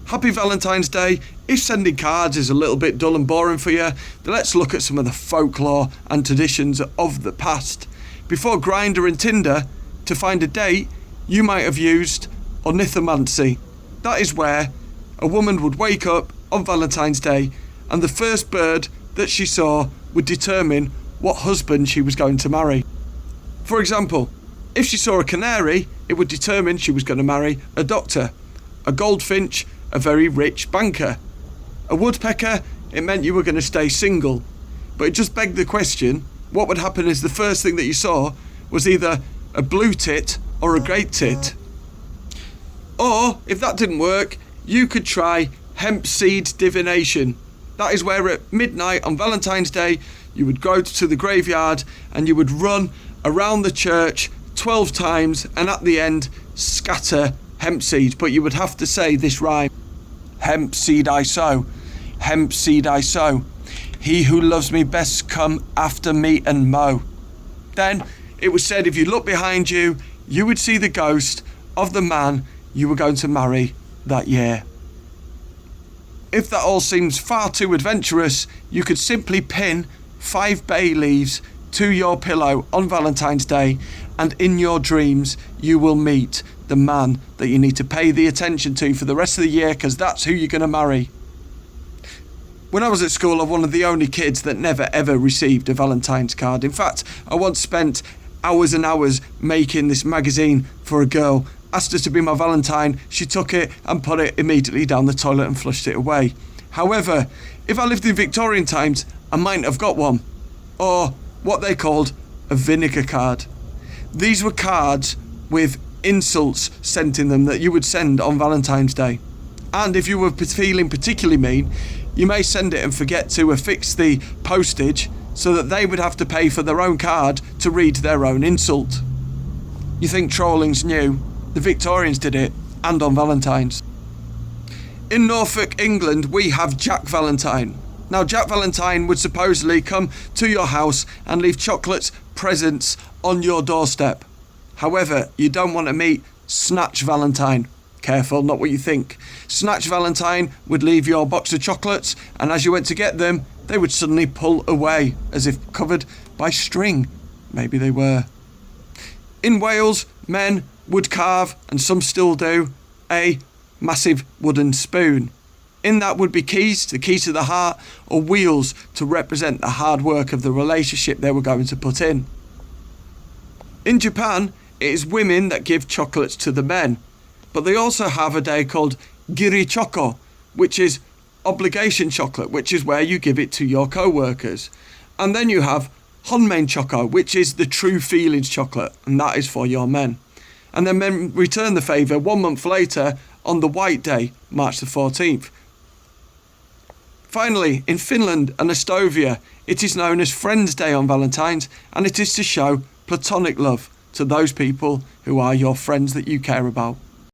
Happy Valentine's Day. If sending cards is a little bit dull and boring for you, then let's look at some of the folklore and traditions of the past. Before Grindr and Tinder, to find a date, you might have used ornithomancy. That is where a woman would wake up on Valentine's Day and the first bird that she saw would determine what husband she was going to marry. For example, if she saw a canary, it would determine she was going to marry a doctor. A goldfinch, a very rich banker. A woodpecker, it meant you were going to stay single. But it just begged the question, what would happen is the first thing that you saw was either a blue tit or a great tit. Or, if that didn't work, you could try hemp seed divination. That is where at midnight on Valentine's Day, you would go to the graveyard and you would run around the church 12 times and at the end scatter hemp seed. But you would have to say this rhyme. Hemp seed I sow, hemp seed I sow. He who loves me best come after me and mow. Then it was said if you look behind you, you would see the ghost of the man you were going to marry that year. If that all seems far too adventurous, you could simply pin 5 bay leaves to your pillow on Valentine's Day, and in your dreams you will meet the man that you need to pay the attention to for the rest of the year, because that's who you're going to marry. When I was at school, I was one of the only kids that never ever received a Valentine's card. In fact, I once spent hours and hours making this magazine for a girl. Asked her to be my Valentine, she took it and put it immediately down the toilet and flushed it away. However, if I lived in Victorian times, I might have got one. Or what they called a vinegar card. These were cards with insults sent in them that you would send on Valentine's Day. And if you were feeling particularly mean, you may send it and forget to affix the postage so that they would have to pay for their own card to read their own insult. You think trolling's new? The Victorians did it, and on Valentine's. In Norfolk, England, we have Jack Valentine. Now, Jack Valentine would supposedly come to your house and leave chocolates, presents on your doorstep. However, you don't want to meet Snatch Valentine. Careful, not what you think. Snatch Valentine would leave your box of chocolates, and as you went to get them, they would suddenly pull away, as if covered by string. Maybe they were. In Wales, men would carve, and some still do, a massive wooden spoon. In that would be keys, the keys to the heart, or wheels to represent the hard work of the relationship they were going to put in. In Japan, it is women that give chocolates to the men, but they also have a day called Giri Choco, which is obligation chocolate, which is where you give it to your co-workers. And then you have Honmain Choco, which is the true feelings chocolate, and that is for your men. And then men return the favour 1 month later on the White Day, March the 14th. Finally, in Finland and Estonia, it is known as Friends Day on Valentine's, and it is to show platonic love to those people who are your friends that you care about.